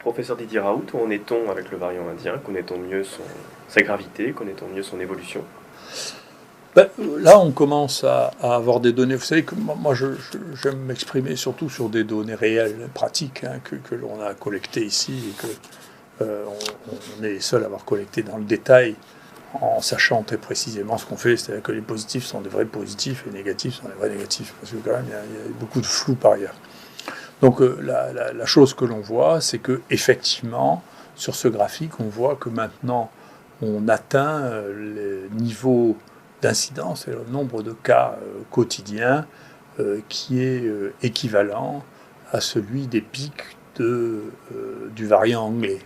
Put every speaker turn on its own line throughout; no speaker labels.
Professeur Didier Raoult, où en est-on avec le variant indien? Connaît-on mieux sa gravité? Connaît-on mieux son évolution?
Là, on commence à avoir des données. Vous savez que moi j'aime m'exprimer surtout sur des données réelles, pratiques, hein, que l'on a collectées ici et que on est les seuls à avoir collecté dans le détail, en sachant très précisément ce qu'on fait. C'est-à-dire que les positifs sont des vrais positifs et les négatifs sont des vrais négatifs, parce que quand même, il y a beaucoup de flou par ailleurs. Donc la chose que l'on voit, c'est que effectivement, sur ce graphique, on voit que maintenant, on atteint les niveaux d'incidence et le nombre de cas quotidiens qui est équivalent à celui des pics du variant anglais.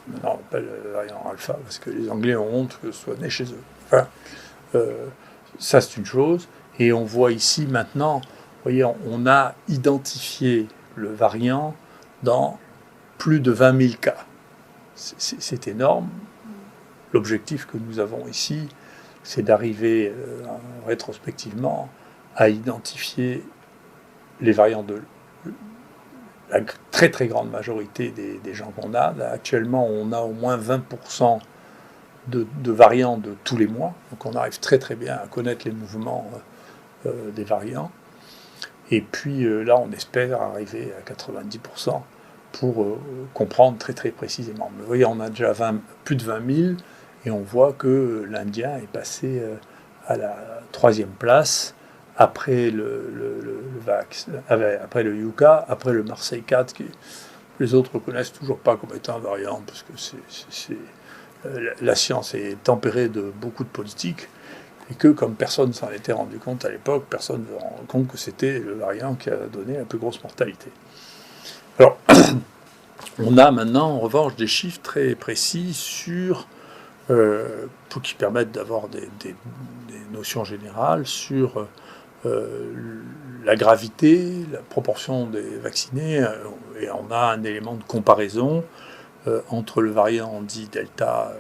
Maintenant, on appelle le variant alpha parce que les Anglais ont honte que ce soit né chez eux. Enfin, ça, c'est une chose. Et on voit ici maintenant, vous voyez, on a identifié le variant dans plus de 20 000 cas. C'est énorme. L'objectif que nous avons ici, c'est d'arriver rétrospectivement à identifier les variants de la très très grande majorité des gens qu'on a. Là, actuellement, on a au moins 20% de variants de tous les mois. Donc on arrive très très bien à connaître les mouvements des variants. Et puis là, on espère arriver à 90% pour comprendre très très précisément. Mais vous voyez, on a déjà plus de 20 000 et on voit que l'Indien est passé à la 3e place après après le Yucca, après le Marseille 4, que les autres ne reconnaissent toujours pas comme étant un variant, parce que la science est tempérée de beaucoup de politique, et que comme personne ne s'en était rendu compte à l'époque, personne ne se rend compte que c'était le variant qui a donné la plus grosse mortalité. Alors, on a maintenant en revanche des chiffres très précis pour qui permettent d'avoir des notions générales sur la gravité, la proportion des vaccinés, et on a un élément de comparaison entre le variant dit Delta,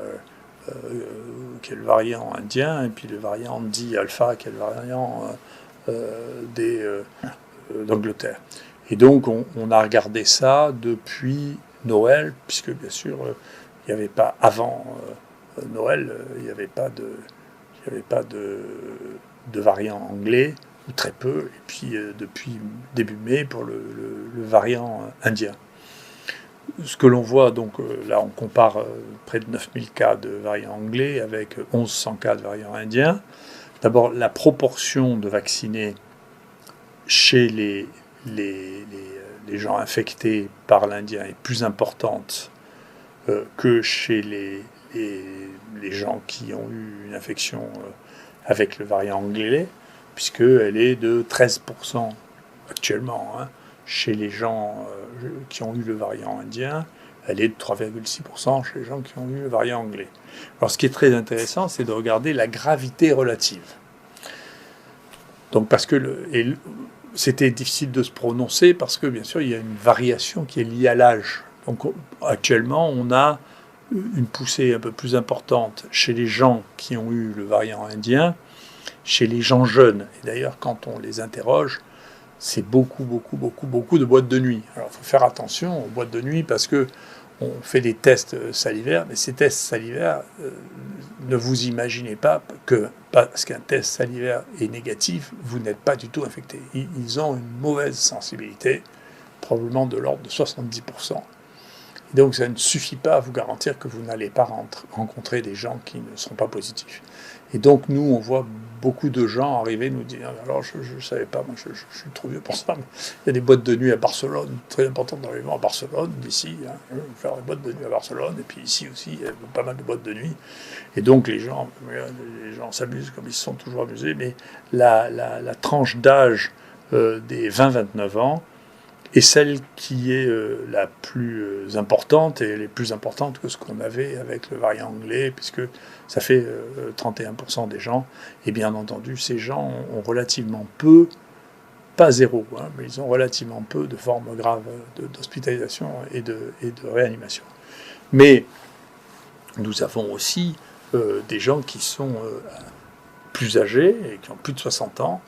qui est le variant indien, et puis le variant dit Alpha, qui est le variant d'Angleterre. Et donc on a regardé ça depuis Noël, puisque bien sûr il n'y avait pas avant Noël, il n'y avait pas de variant anglais, ou très peu, et puis depuis début mai pour le variant indien. Ce que l'on voit, donc là on compare près de 9000 cas de variant anglais avec 1100 cas de variant indien. D'abord, la proportion de vaccinés chez les gens infectés par l'Indien est plus importante que chez les gens qui ont eu une infection avec le variant anglais, puisqu'elle est de 13% actuellement. Chez les gens qui ont eu le variant indien, elle est de 3,6% chez les gens qui ont eu le variant anglais. Alors ce qui est très intéressant, c'est de regarder la gravité relative. Donc parce que c'était difficile de se prononcer, parce que bien sûr il y a une variation qui est liée à l'âge. Donc actuellement on a une poussée un peu plus importante chez les gens qui ont eu le variant indien, chez les gens jeunes. Et d'ailleurs quand on les interroge, c'est beaucoup de boîtes de nuit. Alors il faut faire attention aux boîtes de nuit, parce que on fait des tests salivaires, mais ces tests salivaires, ne vous imaginez pas que parce qu'un test salivaire est négatif, vous n'êtes pas du tout infecté. Ils ont une mauvaise sensibilité, probablement de l'ordre de 70%. Et donc ça ne suffit pas à vous garantir que vous n'allez pas rencontrer des gens qui ne sont pas positifs. Et donc nous, on voit beaucoup de gens arriver nous dire « Alors je ne savais pas, moi je suis trop vieux pour ça, mais il y a des boîtes de nuit à Barcelone, très important dans l'événement à Barcelone, d'ici, je vais faire des boîtes de nuit à Barcelone, et puis ici aussi, il y a pas mal de boîtes de nuit. » Et donc les gens s'amusent comme ils se sont toujours amusés, mais la tranche d'âge des 20-29 ans est celle qui est la plus importante, et les plus importantes que ce qu'on avait avec le variant anglais, puisque ça fait 31% des gens. Et bien entendu, ces gens ont relativement peu, pas zéro, mais ils ont relativement peu de formes graves d'hospitalisation et de réanimation. Mais nous avons aussi des gens qui sont plus âgés et qui ont plus de 60 ans.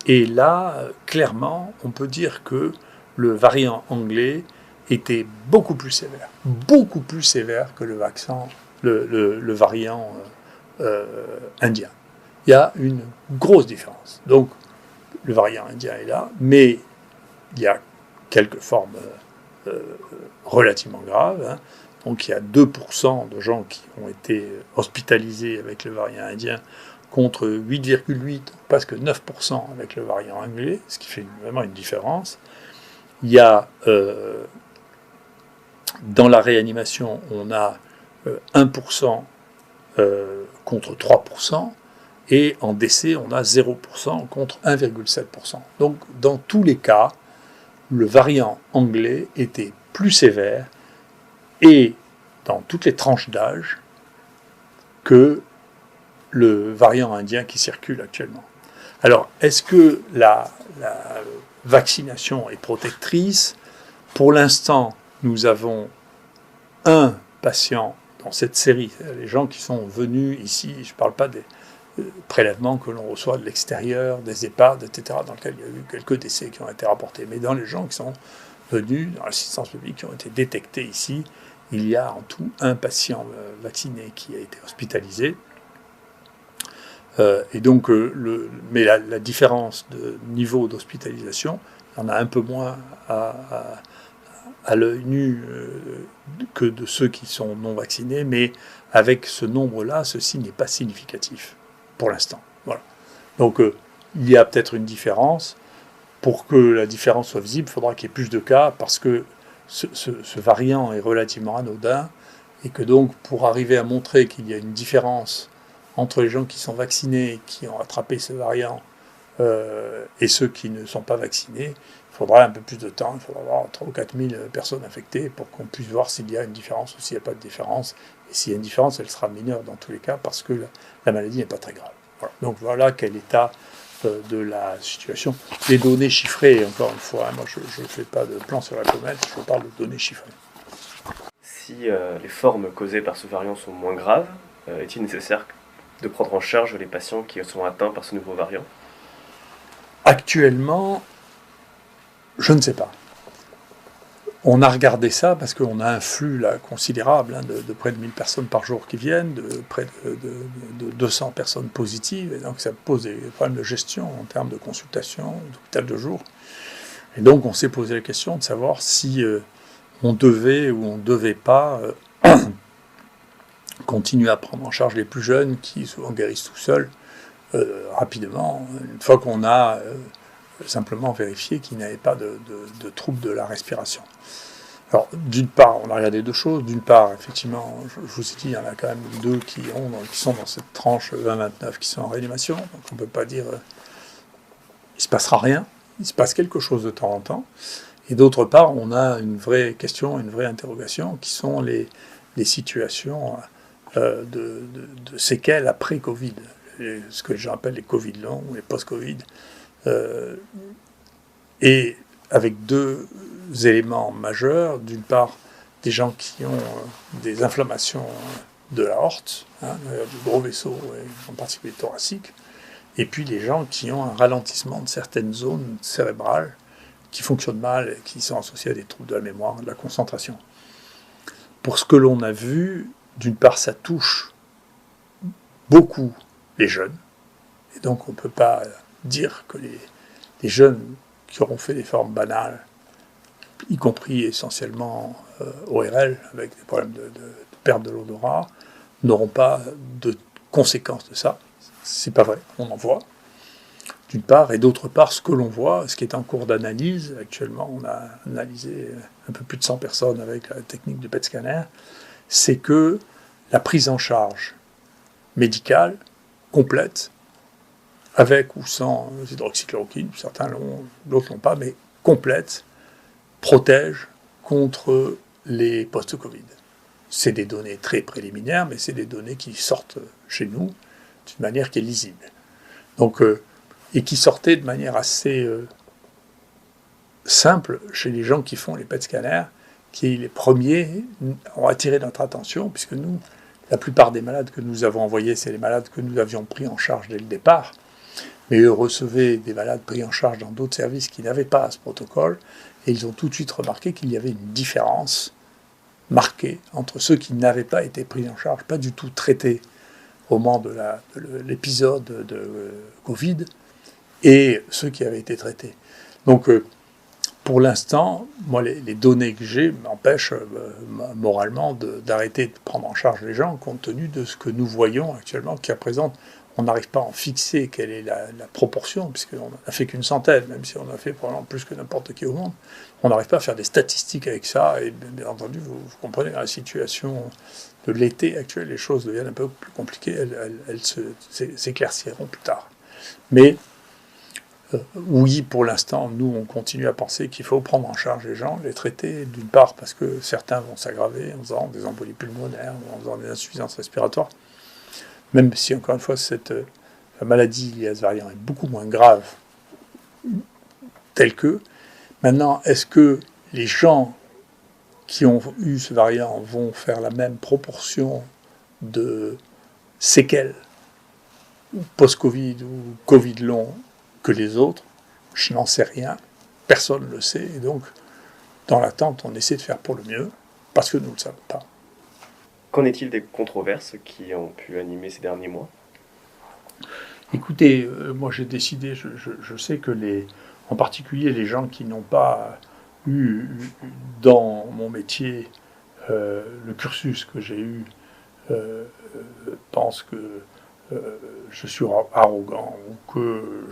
Et là, clairement, on peut dire que le variant anglais était beaucoup plus sévère que le variant indien. Il y a une grosse différence. Donc, le variant indien est là, mais il y a quelques formes relativement graves. Hein. Donc, il y a 2% de gens qui ont été hospitalisés avec le variant indien contre 8,8, presque 9% avec le variant anglais, ce qui fait vraiment une différence. Il y a, dans la réanimation, on a 1% contre 3%, et en décès, on a 0% contre 1,7%. Donc, dans tous les cas, le variant anglais était plus sévère, et dans toutes les tranches d'âge, que le variant indien qui circule actuellement. Alors, est-ce que la vaccination est protectrice ? Pour l'instant, nous avons un patient dans cette série, les gens qui sont venus ici, je ne parle pas des prélèvements que l'on reçoit de l'extérieur, des EHPAD, etc., dans lesquels il y a eu quelques décès qui ont été rapportés, mais dans les gens qui sont venus dans l'assistance publique, qui ont été détectés ici, il y a en tout un patient vacciné qui a été hospitalisé. Et donc, mais la différence de niveau d'hospitalisation, il y en a un peu moins à l'œil nu que de ceux qui sont non vaccinés, mais avec ce nombre-là, ceci n'est pas significatif pour l'instant. Voilà. Donc, il y a peut-être une différence. Pour que la différence soit visible, il faudra qu'il y ait plus de cas, parce que ce variant est relativement anodin, et que donc, pour arriver à montrer qu'il y a une différence entre les gens qui sont vaccinés, qui ont attrapé ce variant, et ceux qui ne sont pas vaccinés, il faudra un peu plus de temps, il faudra avoir 3 ou 4 000 personnes infectées pour qu'on puisse voir s'il y a une différence ou s'il n'y a pas de différence. Et s'il y a une différence, elle sera mineure dans tous les cas, parce que la maladie n'est pas très grave. Voilà. Donc voilà quel état de la situation. Les données chiffrées, encore une fois, moi je ne fais pas de plan sur la comète, je parle de données chiffrées.
Si les formes causées par ce variant sont moins graves, est-il nécessaire de prendre en charge les patients qui sont atteints par ce nouveau variant ?
Actuellement, je ne sais pas. On a regardé ça parce qu'on a un flux là, considérable de près de 1000 personnes par jour qui viennent, de près de 200 personnes positives, et donc ça pose des problèmes de gestion en termes de consultation, d'hôpital de jour. Et donc on s'est posé la question de savoir si on devait ou on ne devait pas continuer à prendre en charge les plus jeunes qui souvent guérissent tout seuls rapidement, une fois qu'on a simplement vérifié qu'il n'y avait pas de troubles de la respiration. Alors, d'une part, on a regardé deux choses. D'une part, effectivement, je vous ai dit, il y en a quand même 2 qui sont dans cette tranche 20-29 qui sont en réanimation. Donc on ne peut pas dire il ne se passera rien. Il se passe quelque chose de temps en temps. Et d'autre part, on a une vraie question, une vraie interrogation, qui sont les situations de séquelles après Covid. Ce que j'appelle les Covid longs ou les post-Covid. Et avec 2 éléments majeurs. D'une part, des gens qui ont des inflammations de la horte, du gros vaisseau, et en particulier thoracique, et puis les gens qui ont un ralentissement de certaines zones cérébrales qui fonctionnent mal et qui sont associés à des troubles de la mémoire, de la concentration. Pour ce que l'on a vu, d'une part, ça touche beaucoup les jeunes, et donc on ne peut pas dire que les jeunes qui auront fait des formes banales, y compris essentiellement ORL, avec des problèmes de perte de l'odorat, n'auront pas de conséquences de ça. C'est pas vrai, on en voit, d'une part, et d'autre part, ce que l'on voit, ce qui est en cours d'analyse, actuellement, on a analysé un peu plus de 100 personnes avec la technique du PET scanner, c'est que la prise en charge médicale complète, avec ou sans hydroxychloroquine, certains l'ont, d'autres l'ont pas, mais complète, protège contre les post-Covid. C'est des données très préliminaires, mais c'est des données qui sortent chez nous d'une manière qui est lisible. Donc, et qui sortaient de manière assez simple chez les gens qui font les PET scanners, qui les premiers ont attiré notre attention, puisque nous, la plupart des malades que nous avons envoyés, c'est les malades que nous avions pris en charge dès le départ. mais eux recevaient des malades pris en charge dans d'autres services qui n'avaient pas ce protocole, et ils ont tout de suite remarqué qu'il y avait une différence marquée entre ceux qui n'avaient pas été pris en charge, pas du tout traités au moment de l'épisode de Covid, et ceux qui avaient été traités. Donc, pour l'instant, moi, les données que j'ai m'empêchent moralement d'arrêter de prendre en charge les gens, compte tenu de ce que nous voyons actuellement, qu'à présent, on n'arrive pas à en fixer quelle est la proportion, puisqu'on n'a fait qu'une centaine, même si on a fait probablement plus que n'importe qui au monde. On n'arrive pas à faire des statistiques avec ça, et bien entendu, vous comprenez, dans la situation de l'été actuel, les choses deviennent un peu plus compliquées, elles s'éclairciront plus tard. Mais oui, pour l'instant, nous, on continue à penser qu'il faut prendre en charge les gens, les traiter, d'une part parce que certains vont s'aggraver en faisant des embolies pulmonaires, en faisant des insuffisances respiratoires, même si, encore une fois, la maladie liée à ce variant est beaucoup moins grave, telle que. Maintenant, est-ce que les gens qui ont eu ce variant vont faire la même proportion de séquelles, post-Covid ou Covid long, que les autres? Je n'en sais rien, personne ne le sait, et donc, dans l'attente, on essaie de faire pour le mieux, parce que nous ne le savons pas.
Qu'en est-il des controverses qui ont pu animer ces derniers mois ?
Écoutez, moi j'ai décidé, je sais que en particulier les gens qui n'ont pas eu dans mon métier le cursus que j'ai eu pensent que je suis arrogant ou que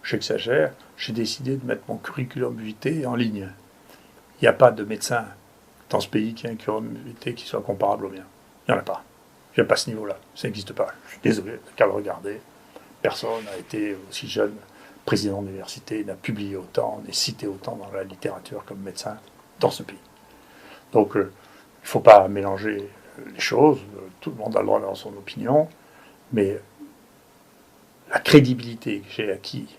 j'exagère. J'ai décidé de mettre mon curriculum vitae en ligne. Il n'y a pas de médecin dans ce pays qui a un curriculum vitae qui soit comparable au mien. Il n'y en a pas. Il n'y a pas ce niveau-là. Ça n'existe pas. Je suis désolé, qu'à le regarder. Personne n'a été aussi jeune président d'université, n'a publié autant, n'est cité autant dans la littérature comme médecin dans ce pays. Donc, il ne faut pas mélanger les choses. Tout le monde a le droit d'avoir son opinion. Mais la crédibilité que j'ai acquise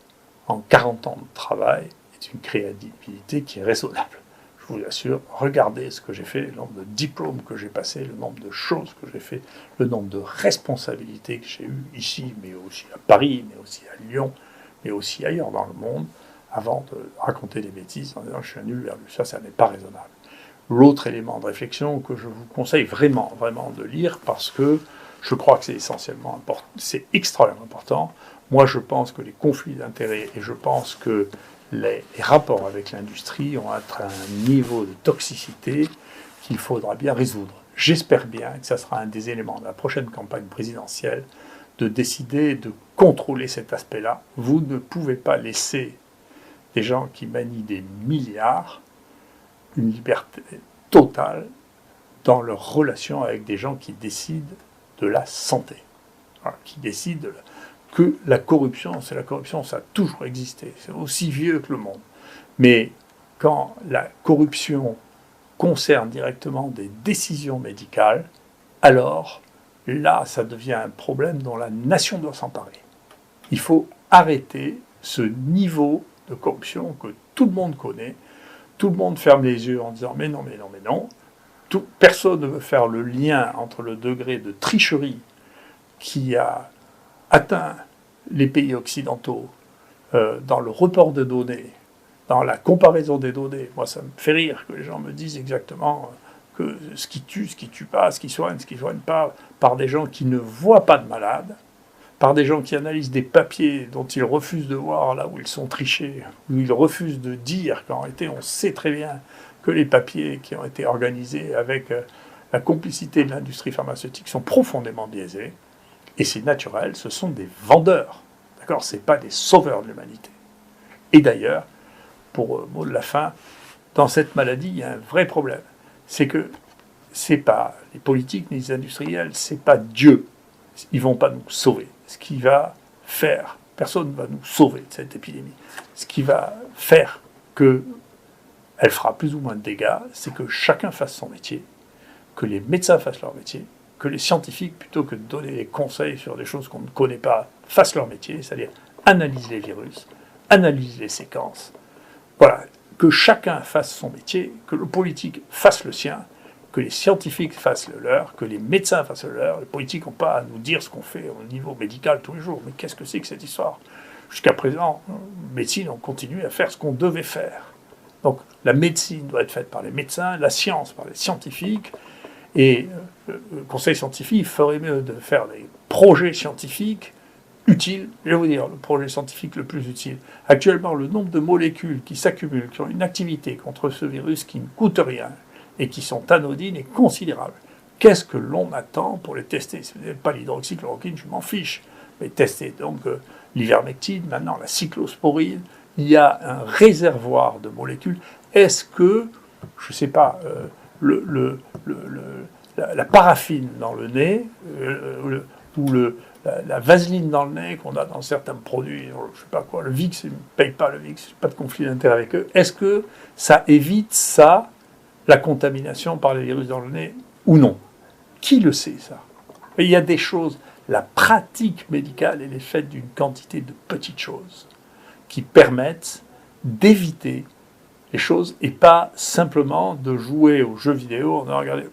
en 40 ans de travail est une crédibilité qui est raisonnable. Je vous assure, regardez ce que j'ai fait, le nombre de diplômes que j'ai passés, le nombre de choses que j'ai fait, le nombre de responsabilités que j'ai eues ici, mais aussi à Paris, mais aussi à Lyon, mais aussi ailleurs dans le monde, avant de raconter des bêtises en disant je suis un nul. Ça n'est pas raisonnable. L'autre élément de réflexion que je vous conseille vraiment, vraiment de lire, parce que je crois que c'est essentiellement important, c'est extrêmement important. Moi, je pense que les conflits d'intérêts et je pense que les rapports avec l'industrie ont atteint un niveau de toxicité qu'il faudra bien résoudre. J'espère bien que ça sera un des éléments de la prochaine campagne présidentielle de décider de contrôler cet aspect-là. Vous ne pouvez pas laisser des gens qui manient des milliards une liberté totale dans leur relation avec des gens qui décident de la santé, qui décident que la corruption, ça a toujours existé, c'est aussi vieux que le monde. Mais quand la corruption concerne directement des décisions médicales, alors là, ça devient un problème dont la nation doit s'emparer. Il faut arrêter ce niveau de corruption que tout le monde connaît. Tout le monde ferme les yeux en disant « mais non, mais non, mais non ». Personne ne veut faire le lien entre le degré de tricherie qui a atteint les pays occidentaux dans le report de données, dans la comparaison des données. Moi, ça me fait rire que les gens me disent exactement que ce qui tue pas, ce qui soigne pas, par des gens qui ne voient pas de malades, par des gens qui analysent des papiers dont ils refusent de voir là où ils sont trichés, où ils refusent de dire qu'en réalité, on sait très bien que les papiers qui ont été organisés avec la complicité de l'industrie pharmaceutique sont profondément biaisés. Et c'est naturel, ce sont des vendeurs. D'accord ? Ce n'est pas des sauveurs de l'humanité. Et d'ailleurs, pour mot de la fin, dans cette maladie, il y a un vrai problème. C'est que ce n'est pas les politiques ni les industriels, ce n'est pas Dieu. Ils ne vont pas nous sauver. Ce qui va faire, personne ne va nous sauver de cette épidémie. Ce qui va faire que elle fera plus ou moins de dégâts, c'est que chacun fasse son métier, que les médecins fassent leur métier, que les scientifiques, plutôt que de donner des conseils sur des choses qu'on ne connaît pas, fassent leur métier, c'est-à-dire analysent les virus, analysent les séquences. Voilà, que chacun fasse son métier, que le politique fasse le sien, que les scientifiques fassent le leur, que les médecins fassent le leur. Les politiques n'ont pas à nous dire ce qu'on fait au niveau médical tous les jours. Mais qu'est-ce que c'est que cette histoire? Jusqu'à présent, médecine, on continue à faire ce qu'on devait faire. Donc la médecine doit être faite par les médecins, la science par les scientifiques, et le conseil scientifique ferait mieux de faire des projets scientifiques utiles. Je vais vous dire, le projet scientifique le plus utile. Actuellement, le nombre de molécules qui s'accumulent, qui ont une activité contre ce virus qui ne coûte rien, et qui sont anodines et considérables. Qu'est-ce que l'on attend pour les tester? Si vous n'avez pas l'hydroxychloroquine, je m'en fiche. Mais testez donc l'ivermectine, maintenant la cyclosporine. Il y a un réservoir de molécules. Est-ce que, je ne sais pas, la paraffine dans le nez, ou la vaseline dans le nez qu'on a dans certains produits, je ne sais pas quoi, le VIX, ils ne payent pas le VIX, pas de conflit d'intérêt avec eux. Est-ce que ça évite ça, la contamination par les virus dans le nez, ou non? Qui le sait, ça? Et il y a des choses, la pratique médicale, elle est faite d'une quantité de petites choses qui permettent d'éviter les choses et pas simplement de jouer aux jeux vidéo en disant, regardez,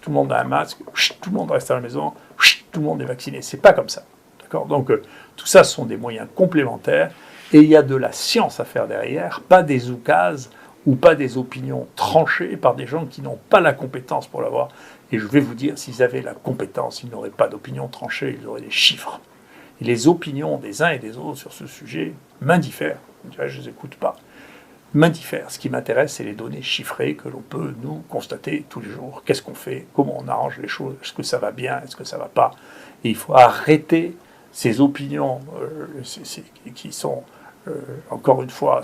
tout le monde a un masque, tout le monde reste à la maison, tout le monde est vacciné. C'est pas comme ça. D'accord? Donc, tout ça, ce sont des moyens complémentaires et il y a de la science à faire derrière, pas des oukases ou pas des opinions tranchées par des gens qui n'ont pas la compétence pour l'avoir. Et je vais vous dire, s'ils avaient la compétence, ils n'auraient pas d'opinion tranchée, ils auraient des chiffres. Et les opinions des uns et des autres sur ce sujet m'indiffèrent. Je ne les écoute pas. M'indiffèrent. Ce qui m'intéresse, c'est les données chiffrées que l'on peut, nous, constater tous les jours. Qu'est-ce qu'on fait? Comment on arrange les choses? Est-ce que ça va bien? Est-ce que ça ne va pas? Et il faut arrêter ces opinions qui sont... encore une fois,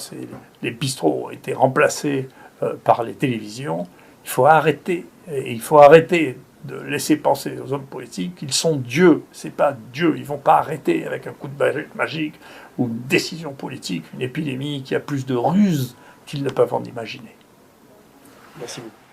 les bistrots ont été remplacés par les télévisions. Il faut arrêter de laisser penser aux hommes politiques qu'ils sont Dieu. C'est pas Dieu. Ils vont pas arrêter avec un coup de baguette magique ou une décision politique, une épidémie qui a plus de ruses qu'ils ne peuvent en imaginer.
Merci beaucoup.